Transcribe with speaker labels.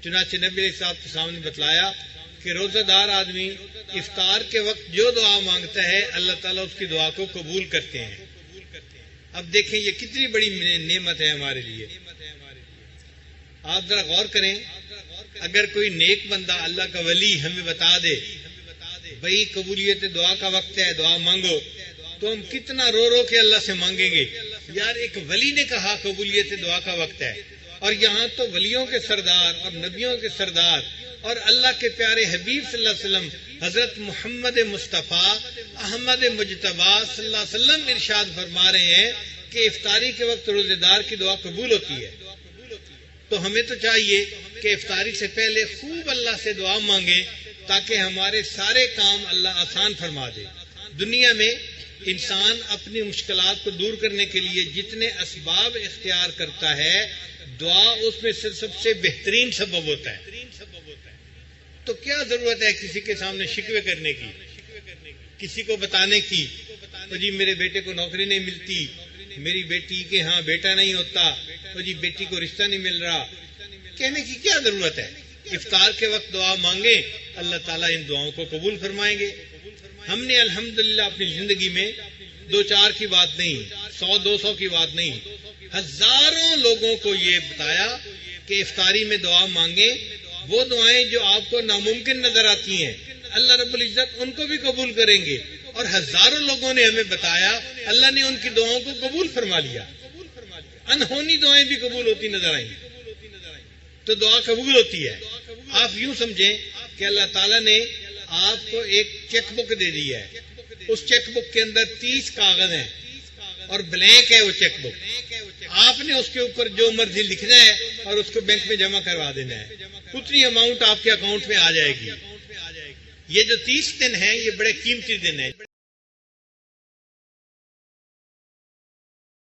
Speaker 1: چنانچہ نبی علیہ السلام نے بتلایا کہ روزہ دار آدمی افطار کے وقت جو دعا مانگتا ہے اللہ تعالیٰ اس کی دعا کو قبول کرتے ہیں۔ اب دیکھیں یہ کتنی بڑی نعمت ہے ہمارے لیے۔ آپ ذرا غور کریں، اگر کوئی نیک بندہ اللہ کا ولی ہمیں بتا دے بھئی قبولیت دعا کا وقت ہے، دعا مانگو، تو ہم کتنا رو رو کے اللہ سے مانگیں گے، یار ایک ولی نے کہا قبولیت دعا کا وقت ہے۔ اور یہاں تو ولیوں کے سردار اور نبیوں کے سردار اور اللہ کے پیارے حبیب صلی اللہ علیہ وسلم حضرت محمد مصطفیٰ احمد مجتبیٰ صلی اللہ علیہ وسلم ارشاد فرما رہے ہیں کہ افطاری کے وقت روزے دار کی دعا قبول ہوتی ہے۔ تو ہمیں تو چاہیے کہ افطاری سے پہلے خوب اللہ سے دعا مانگیں تاکہ ہمارے سارے کام اللہ آسان فرما دے۔ دنیا میں انسان اپنی مشکلات کو دور کرنے کے لیے جتنے اسباب اختیار کرتا ہے، دعا اس میں سے سب سے بہترین سبب ہوتا ہے۔ تو کیا ضرورت ہے کسی کے سامنے شکوے کرنے کی، کسی کو بتانے کی تو جی میرے بیٹے کو نوکری نہیں ملتی، میری بیٹی کے ہاں بیٹا نہیں ہوتا، تو جی بیٹی کو رشتہ نہیں مل رہا، کہنے کی کیا ضرورت ہے؟ افطار کے وقت دعا مانگیں، اللہ تعالیٰ ان دعاؤں کو قبول فرمائیں گے۔ ہم نے الحمدللہ اپنی زندگی میں 2-4 کی بات نہیں، 100-200 کی بات نہیں، ہزاروں لوگوں کو یہ بتایا کہ افطاری میں دعا مانگیں، وہ دعائیں جو آپ کو ناممکن نظر آتی ہیں اللہ رب العزت ان کو بھی قبول کریں گے، اور ہزاروں لوگوں نے ہمیں بتایا اللہ نے ان کی دعاؤں کو قبول فرما لیا، انہونی دعائیں بھی قبول ہوتی نظر آئیں۔ تو دعا قبول ہوتی ہے۔ آپ یوں سمجھیں کہ اللہ تعالیٰ نے آپ کو ایک چیک بک دے دی ہے، اس چیک بک کے اندر 30 کاغذ ہیں اور بلینک ہے وہ چیک بک، آپ نے اس کے اوپر جو مرضی لکھنا ہے اور اس کو بینک میں جمع کروا دینا ہے، اتنی اماؤنٹ آپ کے اکاؤنٹ میں آ جائے گی۔ یہ جو 30 دن ہیں یہ بڑے قیمتی دن ہیں۔